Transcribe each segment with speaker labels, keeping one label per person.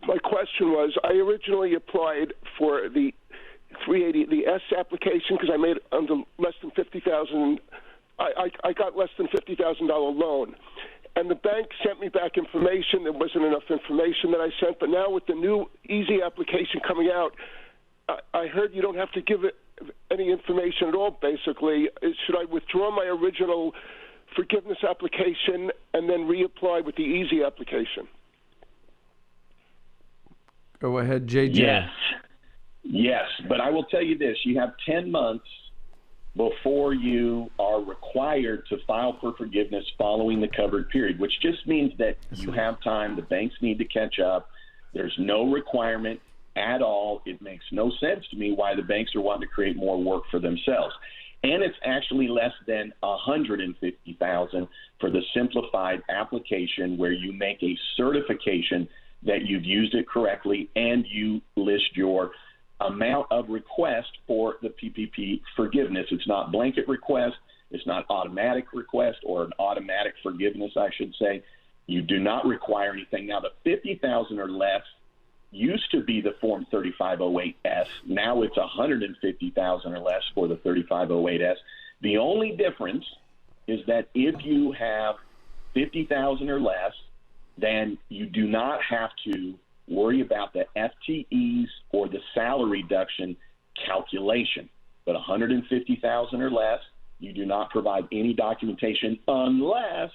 Speaker 1: My question was, I originally applied for the 380, the S application, because I made under less than $50,000. I got less than $50,000 loan, and the bank sent me back information. There wasn't enough information that I sent, but now with the new Easy application coming out, I heard you don't have to give it any information at all. Basically, should I withdraw my original forgiveness application and then reapply with the Easy application?
Speaker 2: Go ahead, JJ.
Speaker 3: Yes, but I will tell you this. You have 10 months before you are required to file for forgiveness following the covered period, which just means that you have time. The banks need to catch up. There's no requirement at all. It makes no sense to me why the banks are wanting to create more work for themselves. And it's actually less than $150,000 for the simplified application, where you make a certification that you've used it correctly and you list your amount of request for the PPP forgiveness. It's not blanket request. It's not automatic request, or an automatic forgiveness, I should say. You do not require anything. Now, the $50,000 or less used to be the Form 3508S. Now it's $150,000 or less for the 3508S. The only difference is that if you have $50,000 or less, then you do not have to worry about the FTEs or the salary deduction calculation. But $150,000 or less, you do not provide any documentation unless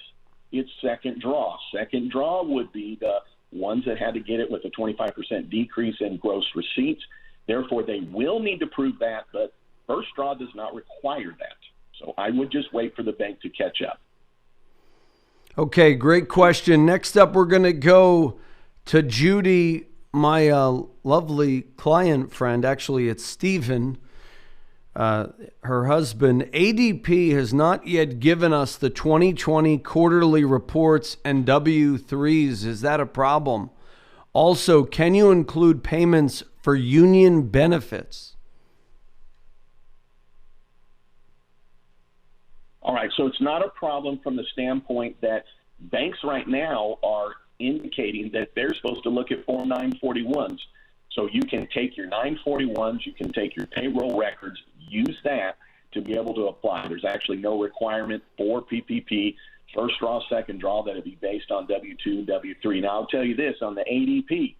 Speaker 3: it's second draw. Second draw would be the ones that had to get it with a 25% decrease in gross receipts. Therefore, they will need to prove that, but first draw does not require that. So I would just wait for the bank to catch up.
Speaker 2: Okay, great question. Next up, we're going to go to Judy, my lovely client friend. Actually, it's Stephen, her husband. ADP has not yet given us the 2020 quarterly reports and W-3s. Is that a problem? Also, can you include payments for union benefits?
Speaker 3: All right, so it's not a problem from the standpoint that banks right now are indicating that they're supposed to look at Form 941s. So you can take your 941s, you can take your payroll records, use that to be able to apply. There's actually no requirement for PPP, first draw, second draw, that it be based on W-2, W-3. Now, I'll tell you this, on the ADP,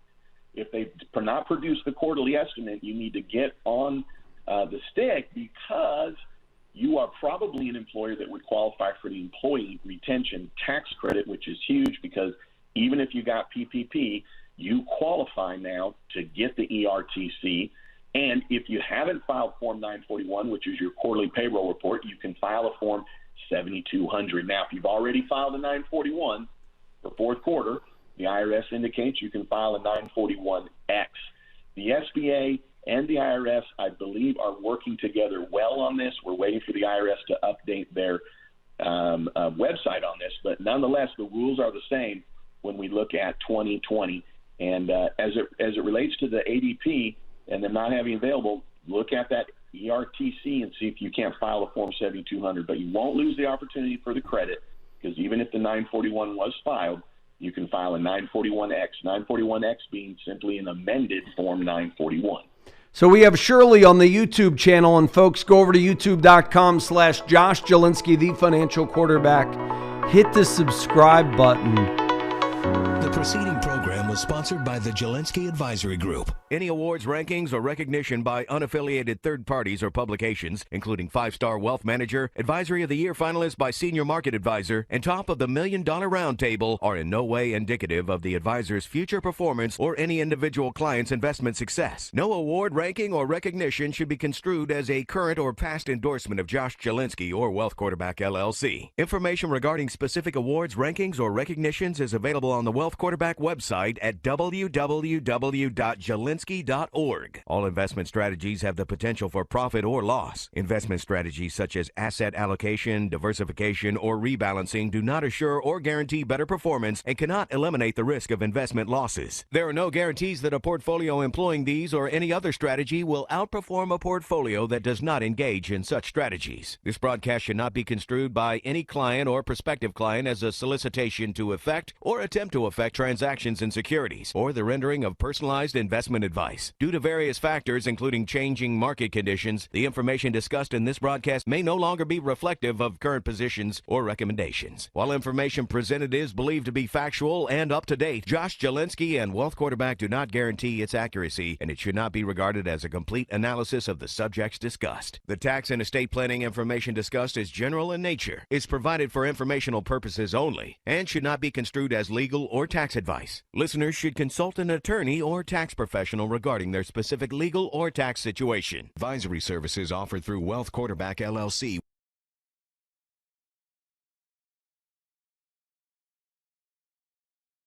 Speaker 3: if they not produce the quarterly estimate, you need to get on the stick, because you are probably an employer that would qualify for the employee retention tax credit, which is huge, because even if you got PPP, you qualify now to get the ERTC. And if you haven't filed Form 941, which is your quarterly payroll report, you can file a Form 7200. Now, if you've already filed a 941 for fourth quarter, the IRS indicates you can file a 941X. The SBA and the IRS, I believe, are working together well on this. We're waiting for the IRS to update their website on this. But nonetheless, the rules are the same when we look at 2020. And as it relates to the ADP and them not having available, look at that ERTC and see if you can't file a Form 7200. But you won't lose the opportunity for the credit, because even if the 941 was filed, you can file a 941X. 941X being simply an amended Form 941.
Speaker 2: So we have Shirley on the YouTube channel, and folks, go over to youtube.com/Josh Jelinski, the financial quarterback. Hit the subscribe button.
Speaker 4: The preceding program was sponsored by the Jelinski Advisory Group.
Speaker 5: Any awards, rankings, or recognition by unaffiliated third parties or publications, including 5-Star Wealth Manager, Advisory of the Year finalist by Senior Market Advisor, and top of the $1 Million Roundtable, are in no way indicative of the advisor's future performance or any individual client's investment success. No award, ranking, or recognition should be construed as a current or past endorsement of Josh Jelinski or Wealth Quarterback LLC. Information regarding specific awards, rankings, or recognitions is available on the Wealth Quarterback website at www.jelinski.org. All investment strategies have the potential for profit or loss. Investment strategies such as asset allocation, diversification, or rebalancing do not assure or guarantee better performance and cannot eliminate the risk of investment losses. There are no guarantees that a portfolio employing these or any other strategy will outperform a portfolio that does not engage in such strategies. This broadcast should not be construed by any client or prospective client as a solicitation to effect or attempt to effect transactions in securities securities or the rendering of personalized investment advice. Due to various factors, including changing market conditions, the information discussed in this broadcast may no longer be reflective of current positions or recommendations. While information presented is believed to be factual and up to date, Josh Jelinski and Wealth Quarterback do not guarantee its accuracy, and it should not be regarded as a complete analysis of the subjects discussed. The tax and estate planning information discussed is general in nature, is provided for informational purposes only, and should not be construed as legal or tax advice. Listeners should consult an attorney or tax professional regarding their specific legal or tax situation.
Speaker 4: Advisory services offered through Wealth Quarterback LLC.